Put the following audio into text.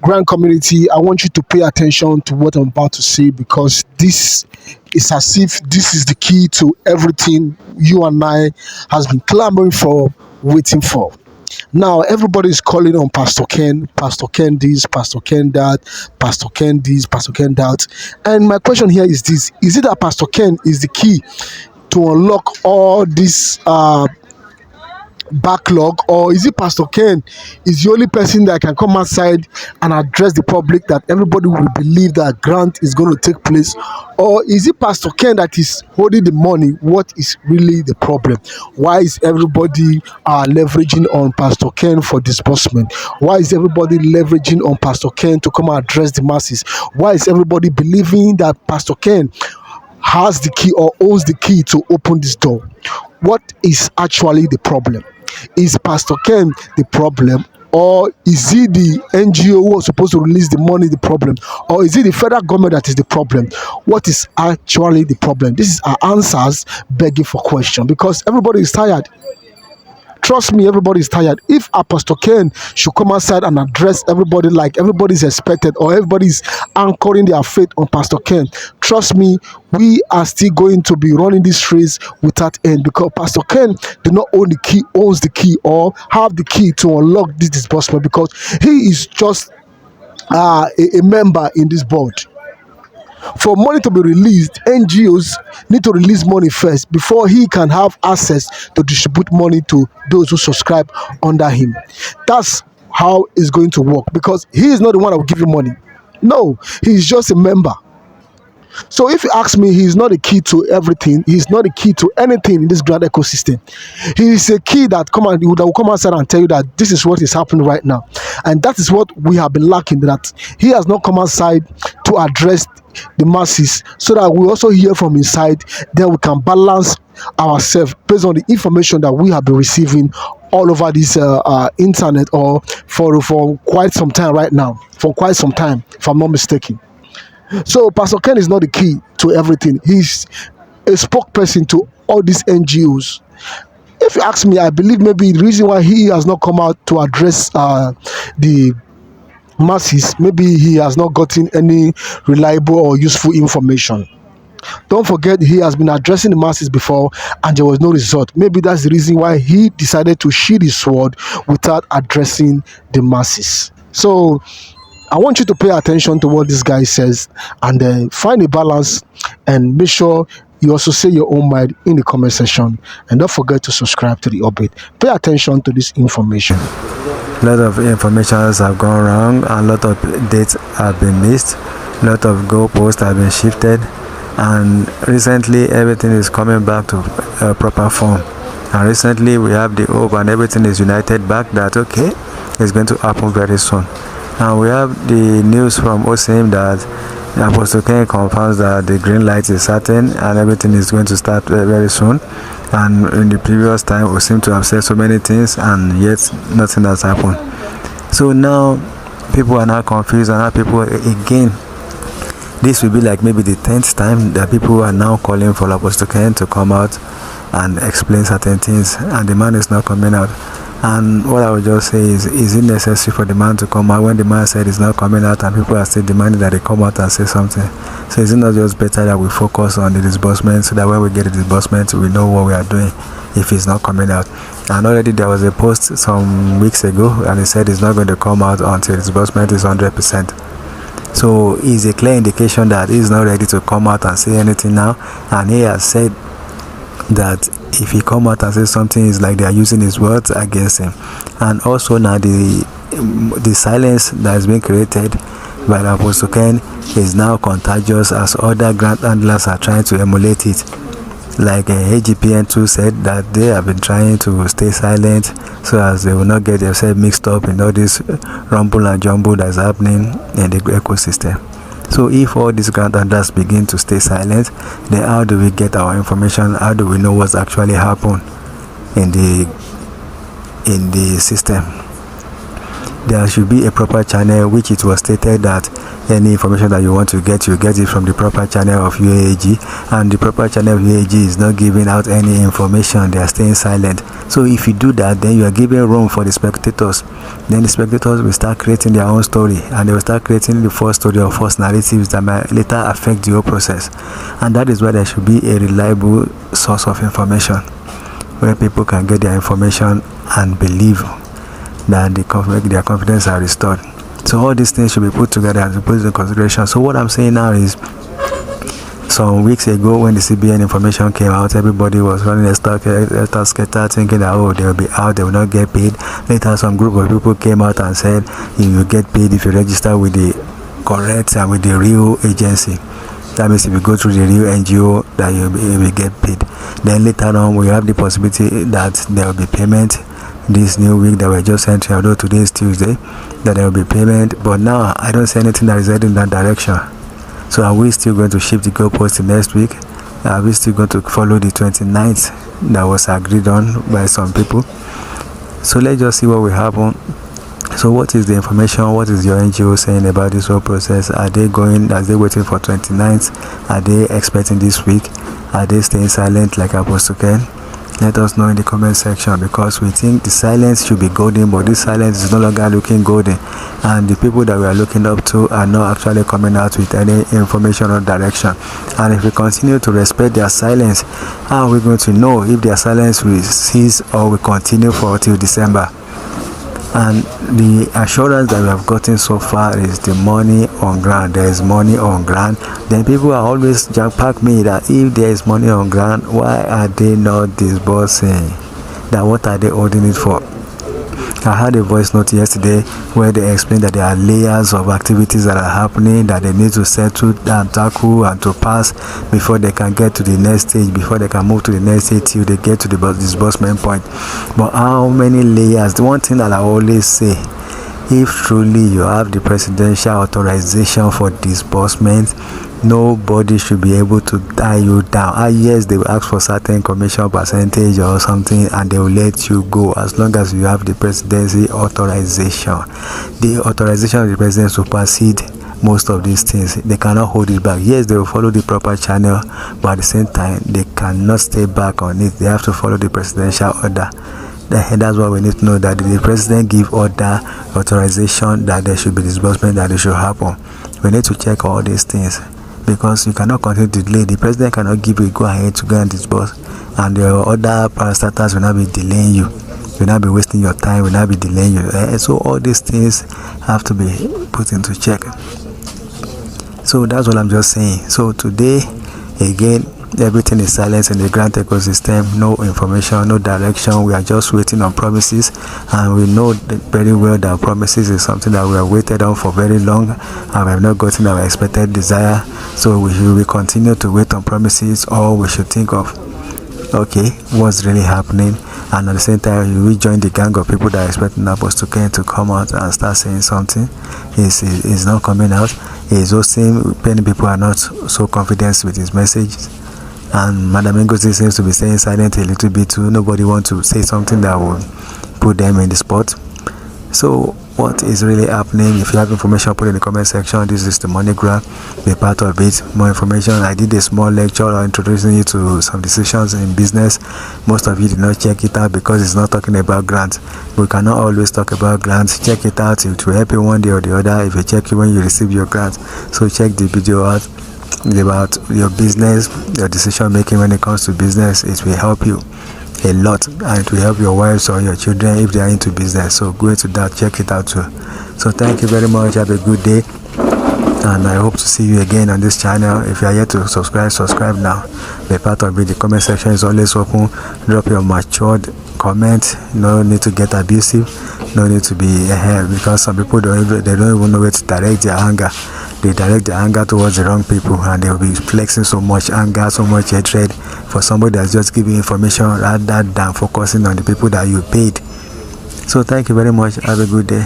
grand community, I want you to pay attention to what I'm about to say, because this is as if this is the key to everything you and I has been clamoring for, waiting for. Now everybody is calling on Pastor Ken this, Pastor Ken that, Pastor Ken this, Pastor Ken that. And my question here is this: is it that Pastor Ken is the key to unlock all this backlog, or is it Pastor Ken is the only person that can come outside and address the public that everybody will believe that grant is going to take place? Or is it Pastor Ken that is holding the money? What is really the problem? Why is everybody leveraging on Pastor Ken for disbursement? Why is everybody leveraging on Pastor Ken to come and address the masses? Why is everybody believing that Pastor Ken has the key or owns the key to open this door? What is actually the problem? Is Pastor Ken the problem, or is it the NGO who was supposed to release the money the problem, or is it the federal government that is the problem? What is actually the problem? This is our answers begging for question, because everybody is tired. Trust me, everybody is tired. If Apostle Ken should come outside and address everybody like everybody's expected, or everybody's anchoring their faith on Pastor Ken, trust me, we are still going to be running this race without end, because Pastor Ken do not own the key, owns the key, or have the key to unlock this disbursement, because he is just a member in this board. For money to be released, NGOs need to release money first before he can have access to distribute money to those who subscribe under him. That's how it's going to work, because he is not the one that will give you money. No, he's just a member. So if you ask me, he is not the key to everything. He is not the key to anything in this grand ecosystem. He is a key that will come outside and tell you that this is what is happening right now. And that is what we have been lacking, that he has not come outside to address the masses, so that we also hear from inside. Then we can balance ourselves based on the information that we have been receiving all over this internet, or for quite some time right now, for quite some time, if I'm not mistaken. So Pastor Ken is not the key to everything. He's a spokesperson to all these NGOs. If you ask me, I believe maybe the reason why he has not come out to address the masses, maybe he has not gotten any reliable or useful information. Don't forget, he has been addressing the masses before and there was no result. Maybe that's the reason why he decided to sheath his sword without addressing the masses. So I want you to pay attention to what this guy says, and then find a balance, and make sure you also say your own mind in the comment section, and don't forget to subscribe to the update. Pay attention to this information. A lot of informations have gone wrong, and a lot of dates have been missed. A lot of goalposts have been shifted, and recently everything is coming back to proper form. And recently we have the hope, and everything is united back that okay, it's going to happen very soon. And we have the news from OSIM that Apostle Ken confirms that the green light is certain and everything is going to start very soon. And in the previous time, we seem to have said so many things, and yet nothing has happened. So now people are now confused, and now people again, this will be like maybe the 10th time that people are now calling for Apostle Ken to come out and explain certain things, and the man is not coming out. And what I would just say is it necessary for the man to come out when the man said he's not coming out, and people are still demanding that they come out and say something? So is it not just better that we focus on the disbursement, so that when we get the disbursement, we know what we are doing if he's not coming out? And already there was a post some weeks ago, and he said he's not going to come out until the disbursement is 100%. So it's a clear indication that he's not ready to come out and say anything now, and he has said that if he come out and say something, it's like they are using his words against him. And also now the silence that has been created by the Apostle Ken is now contagious, as other grant handlers are trying to emulate it. Like AGPN2 said that they have been trying to stay silent so as they will not get themselves mixed up in all this rumble and jumble that's happening in the ecosystem. So if all these grant handlers begin to stay silent, then how do we get our information? How do we know what's actually happened in the system? there should be a proper channel, which it was stated that any information that you want to get, you get it from the proper channel of UAG, and the proper channel of UAG is not giving out any information. They are staying silent. So if you do that, then you are giving room for the spectators. Then the spectators will start creating their own story, and they will start creating the false story or false narratives that might later affect the whole process. And that is why there should be a reliable source of information where people can get their information and believe that their confidence are restored. So all these things should be put together and put into consideration. So what I'm saying now is, some weeks ago when the CBN information came out, everybody was running a scatter thinking that, oh, they will be out, they will not get paid. Later some group of people came out and said you will get paid if you register with the correct and with the real agency. That means if you go through the real NGO, that you will get paid. Then later on we have the possibility that there will be payment this new week that we're just entering, although today is Tuesday, that there will be payment. But now I don't see anything that is heading in that direction. So are we still going to shift the goalpost next week? Are we still going to follow the 29th that was agreed on by some people? So let's just see what will happen. So what is the information? What is your NGO saying about this whole process? Are they waiting for 29th? Are they expecting this week? Are they staying silent like Apostle Ken? Let us know in the comment section, because we think the silence should be golden, but this silence is no longer looking golden, and the people that we are looking up to are not actually coming out with any information or direction. And if we continue to respect their silence, how are we going to know if their silence will cease or will continue for till December? And the assurance that we have gotten so far is the money on ground. There is money on ground. Then people are always jam-pack me that if there is money on ground, why are they not disbursing? That what are they holding it for? I had a voice note yesterday where they explained that there are layers of activities that are happening that they need to settle and tackle and to pass before they can get to the next stage, before they can move to the next stage till they get to the disbursement point. But how many layers? The one thing that I always say, if truly you have the presidential authorization for disbursement, nobody should be able to tie you down. Yes, they will ask for certain commission percentage or something and they will let you go as long as you have the presidency authorization. The authorization of the president supersede most of these things. They cannot hold it back. Yes, they will follow the proper channel, but at the same time they cannot stay back on it. They have to follow the presidential order. That's why we need to know that the president give order, authorization that there should be disbursement, that it should happen. We need to check all these things, because you cannot continue to delay. The president cannot give you go ahead to go and disburse, and the other parastatals will not be delaying you, will not be wasting your time, will not be delaying you. So all these things have to be put into check. So that's what I'm just saying. So today, again, everything is silent in the grant ecosystem. No information, no direction. We are just waiting on promises, and we know very well that promises is something that we have waited on for very long, and we have not gotten our expected desire. So we should continue to wait on promises, or we should think of, okay, what's really happening? And at the same time, you will join the gang of people that are expecting Apostle Ken to come out and start saying something. He's not coming out. He's hosting. Many people are not so confident with his messages. And Madam Ngozi seems to be staying silent a little bit too. Nobody wants to say something that will put them in the spot. So what is really happening? If you have information, put it in the comment section. This is the money grab. Be part of it. More information. I did a small lecture introducing you to some decisions in business. Most of you did not check it out because it's not talking about grants. We cannot always talk about grants. Check it out. It will help you one day or the other if you check it when you receive your grant. So check the video out about your business, your decision making when it comes to business. It will help you a lot, and it will help your wives or your children if they are into business. So go into that, check it out too. So thank you very much. Have a good day, and I hope to see you again on this channel. If you are yet to subscribe now. Be part of it. The comment section is always open. Drop your matured comment. No need to get abusive, no need to be ahead, because some people don't even know where to direct their anger. They direct their anger towards the wrong people, and they will be flexing so much anger, so much hatred for somebody that's just giving information rather than focusing on the people that you paid. So thank you very much. Have a good day.